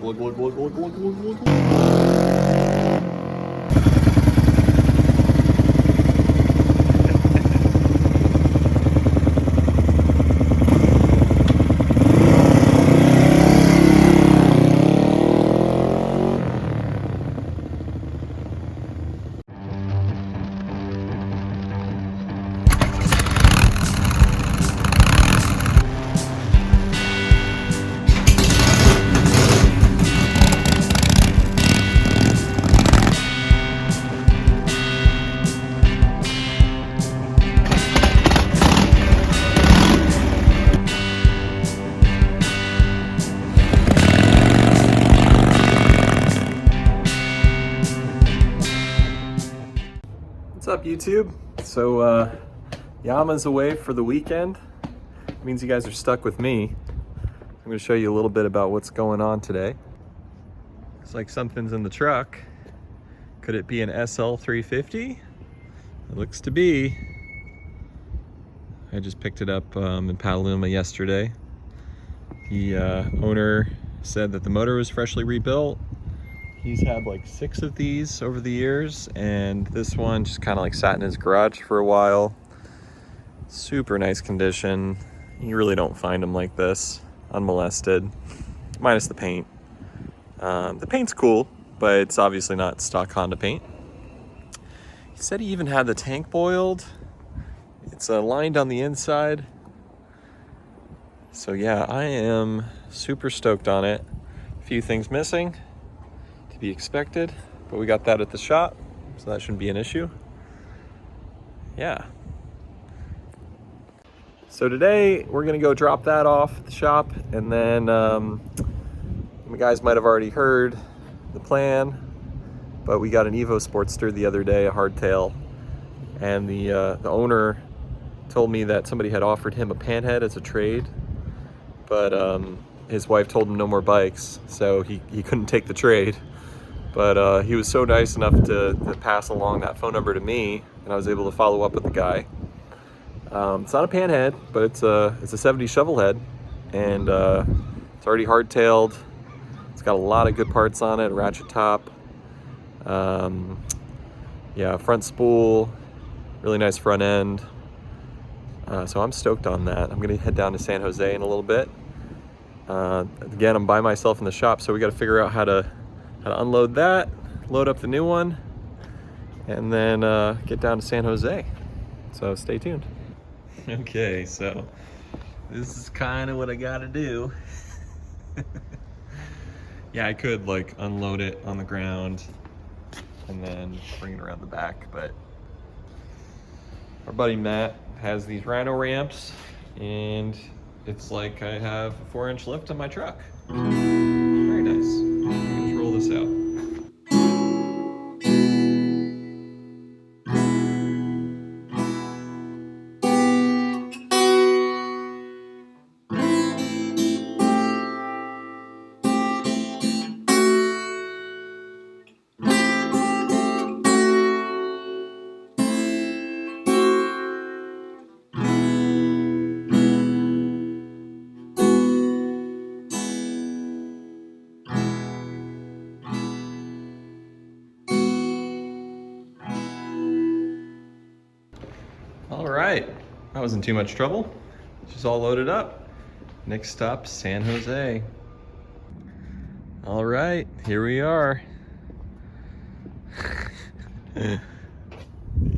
look, look, look, look, look, look, look, look. What's up, YouTube? So Yama's away for the weekend. It means you guys are stuck with me. I'm going to show you a little bit about what's going on today. Looks like something's in the truck. Could it be an Sl350? It looks to be. I just picked it up in Petaluma yesterday. The owner said that the motor was freshly rebuilt. He's had like 6 of these over the years, and this one just kind of like sat in his garage for a while. Super nice condition. You really don't find them like this, unmolested, minus the paint. The paint's cool, but it's obviously not stock Honda paint. He said he even had the tank boiled. It's lined on the inside. So yeah, I am super stoked on it. A few things missing. To be expected, but we got that at the shop, so that shouldn't be an issue. Yeah. So today we're gonna go drop that off at the shop, and then you guys might have already heard the plan, but we got an Evo Sportster the other day, a hardtail, and the owner told me that somebody had offered him a panhead as a trade, but his wife told him no more bikes, so he couldn't take the trade. But he was so nice enough to pass along that phone number to me, and I was able to follow up with the guy. It's not a panhead, but it's a 70 Shovelhead, and it's already hardtailed. It's got a lot of good parts on it, ratchet top, yeah, front spool, really nice front end. So I'm stoked on that. I'm gonna head down to San Jose in a little bit. Again, I'm by myself in the shop, so we got to figure out how to unload that, load up the new one, and then get down to San Jose. So stay tuned. Okay, so this is kind of what I gotta do. Yeah, I could like unload it on the ground and then bring it around the back, but our buddy Matt has these Rhino ramps, and it's like I have a 4-inch lift on my truck. Very nice. Let's roll this out. All right, that wasn't too much trouble. Just all loaded up. Next stop, San Jose. All right, here we are. Yeah,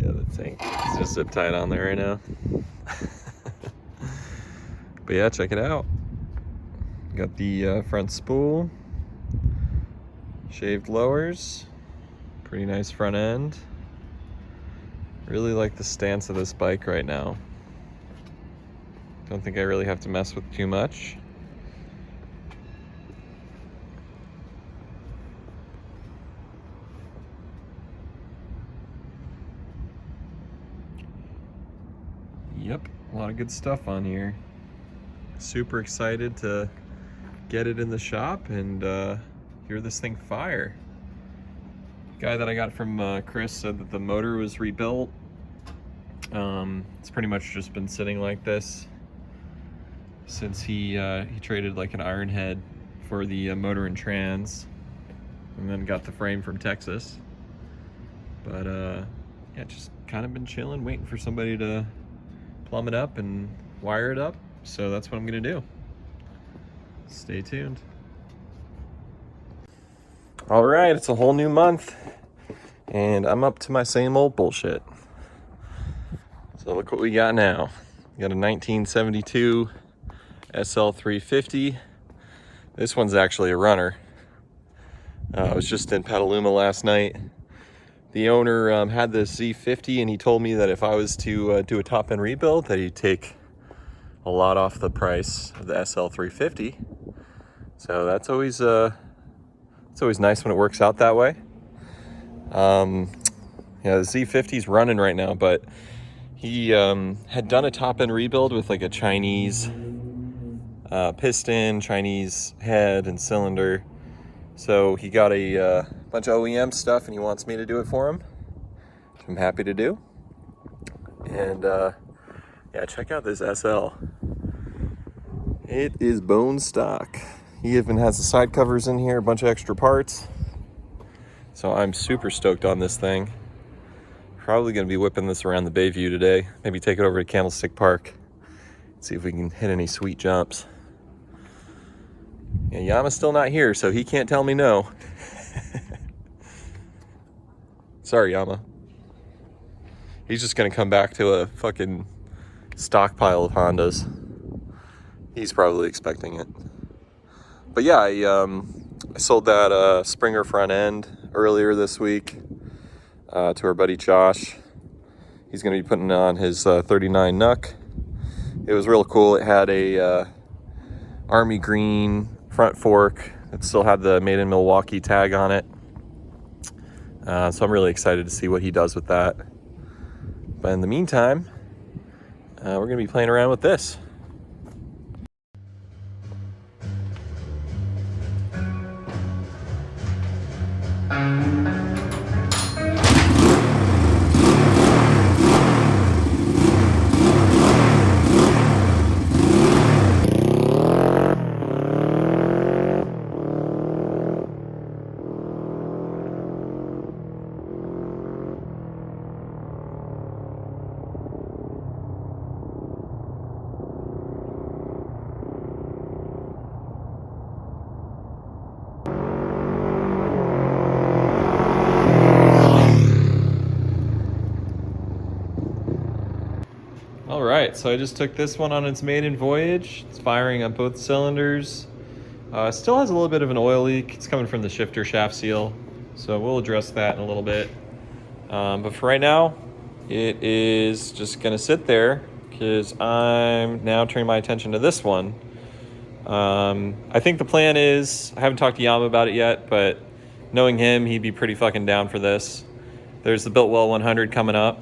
the tank is just zip tied on there right now. But yeah, check it out. Got the front spool, shaved lowers, pretty nice front end. Really like the stance of this bike right now. Don't think I really have to mess with too much. Yep, a lot of good stuff on here. Super excited to get it in the shop and hear this thing fire. Guy that I got from Chris said that the motor was rebuilt. It's pretty much just been sitting like this since he traded like an iron head for the motor and trans, and then got the frame from Texas. But yeah, just kind of been chilling, waiting for somebody to plumb it up and wire it up. So that's what I'm gonna do. Stay tuned. All right, it's a whole new month, and I'm up to my same old bullshit. So look what we got now. We got a 1972 Sl350. This one's actually a runner. I was just in Petaluma last night. The owner had this Z50, and he told me that if I was to do a top-end rebuild, that he'd take a lot off the price of the Sl350. So that's always it's always nice when it works out that way. Yeah, the Z50's running right now, but he had done a top-end rebuild with like a Chinese piston, Chinese head and cylinder. So he got a bunch of OEM stuff, and he wants me to do it for him. I'm happy to do. And yeah, check out this SL. It is bone stock. He even has the side covers in here, a bunch of extra parts. So I'm super stoked on this thing. Probably gonna be whipping this around the Bayview today. Maybe take it over to Candlestick Park. See if we can hit any sweet jumps. Yeah, Yama's still not here, so he can't tell me no. Sorry, Yama. He's just gonna come back to a fucking stockpile of Hondas. He's probably expecting it. But yeah, I sold that Springer front end earlier this week to our buddy Josh. He's gonna be putting on his 39 Nuck. It was real cool. It had a army green front fork. It still had the Made in Milwaukee tag on it. So I'm really excited to see what he does with that. But in the meantime, we're gonna be playing around with this. All right, so I just took this one on its maiden voyage. It's firing on both cylinders. Still has a little bit of an oil leak. It's coming from the shifter shaft seal, so we'll address that in a little bit. But for right now, it is just gonna sit there because I'm now turning my attention to this one. I think the plan is, I haven't talked to Yama about it yet, but knowing him, he'd be pretty fucking down for this. There's the Biltwell 100 coming up.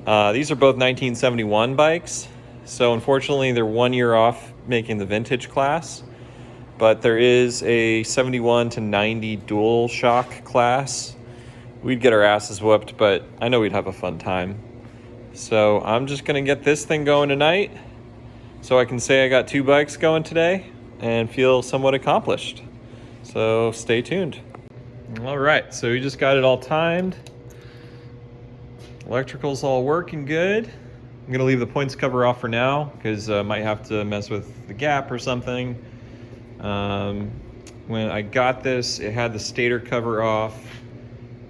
These are both 1971 bikes, so unfortunately they're 1 year off making the vintage class, but there is a 71 to 90 dual shock class. We'd get our asses whooped, but I know we'd have a fun time. So I'm just gonna get this thing going tonight so I can say I got 2 bikes going today and feel somewhat accomplished. So stay tuned. All right, so we just got it all timed. Electrical's all working good. I'm gonna leave the points cover off for now because I might have to mess with the gap or something. When I got this, it had the stator cover off,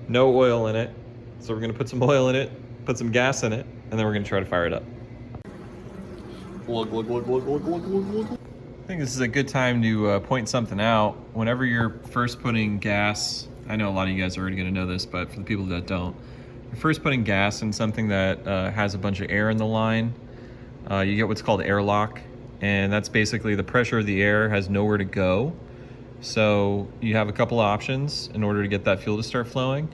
no oil in it. So we're gonna put some oil in it, put some gas in it, and then we're gonna try to fire it up. I think this is a good time to point something out. Whenever you're first putting gas, I know a lot of you guys are already gonna know this, but for the people that don't, first putting gas in something that has a bunch of air in the line, you get what's called airlock, and that's basically the pressure of the air has nowhere to go. So you have a couple of options in order to get that fuel to start flowing.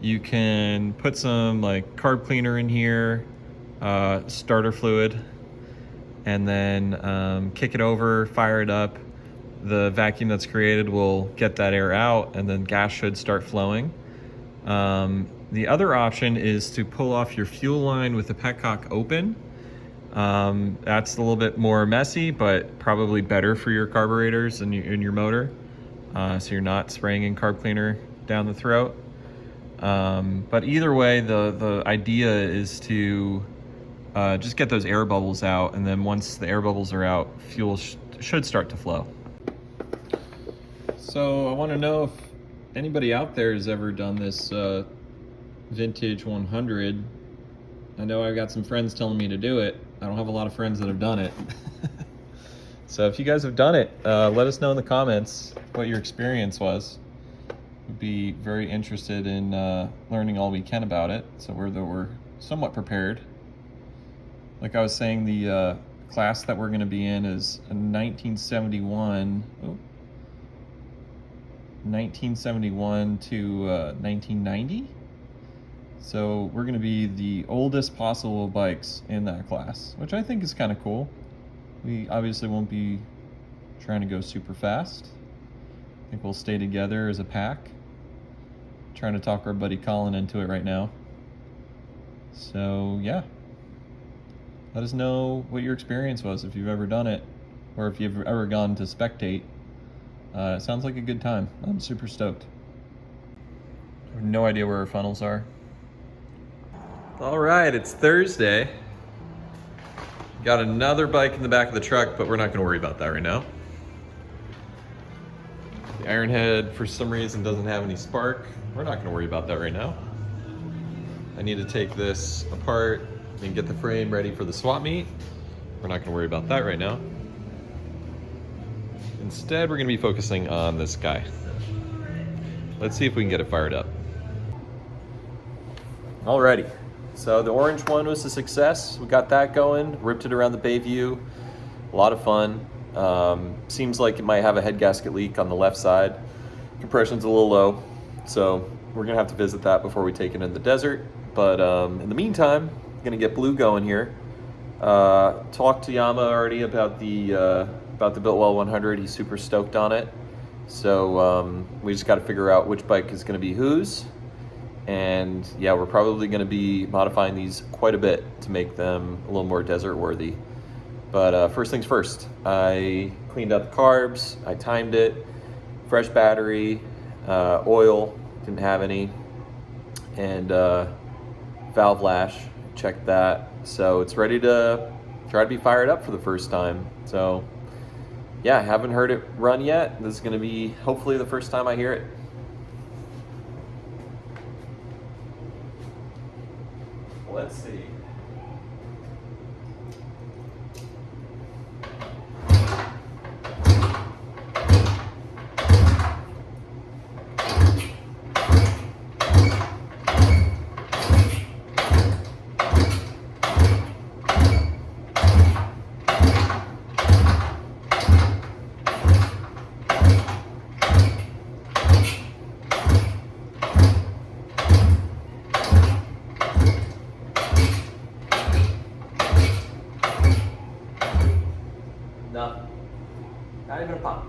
You can put some like carb cleaner in here, starter fluid, and then kick it over, fire it up. The vacuum that's created will get that air out, and then gas should start flowing. The other option is to pull off your fuel line with the petcock open. That's a little bit more messy, but probably better for your carburetors and your motor. So you're not spraying in carb cleaner down the throat. But either way, the idea is to just get those air bubbles out, and then once the air bubbles are out, fuel should start to flow. So I want to know if anybody out there has ever done this vintage 100. I know I've got some friends telling me to do it. I don't have a lot of friends that have done it. So if you guys have done it, let us know in the comments what your experience was. We'd be very interested in learning all we can about it, so we're somewhat prepared. Like I was saying, the class that we're going to be in is a 1971 to 1990. So we're going to be the oldest possible bikes in that class, which I think is kind of cool. We obviously won't be trying to go super fast. I think we'll stay together as a pack. Trying to talk our buddy Colin into it right now. So yeah, let us know what your experience was, if you've ever done it, or if you've ever gone to spectate. It sounds like a good time. I'm super stoked. I have no idea where our funnels are. All right, it's Thursday. Got another bike in the back of the truck, but we're not gonna worry about that right now. The iron head, for some reason, doesn't have any spark. We're not gonna worry about that right now. I need to take this apart and get the frame ready for the swap meet. We're not gonna worry about that right now. Instead, we're gonna be focusing on this guy. Let's see if we can get it fired up. Alrighty, so the orange one was a success. We got that going, ripped it around the Bayview. A lot of fun. Seems like it might have a head gasket leak on the left side. Compression's a little low, so we're gonna have to visit that before we take it in the desert. But in the meantime, I'm gonna get blue going here. Talked to Yama already about the Biltwell 100. He's super stoked on it. So we just got to figure out which bike is going to be whose. And yeah, we're probably going to be modifying these quite a bit to make them a little more desert worthy. But first things first, I cleaned out the carbs, I timed it, fresh battery, oil, didn't have any, and valve lash, checked that. So it's ready to try to be fired up for the first time. So yeah, I haven't heard it run yet. This is going to be hopefully the first time I hear it. Let's see. Nothing. Not even a pop.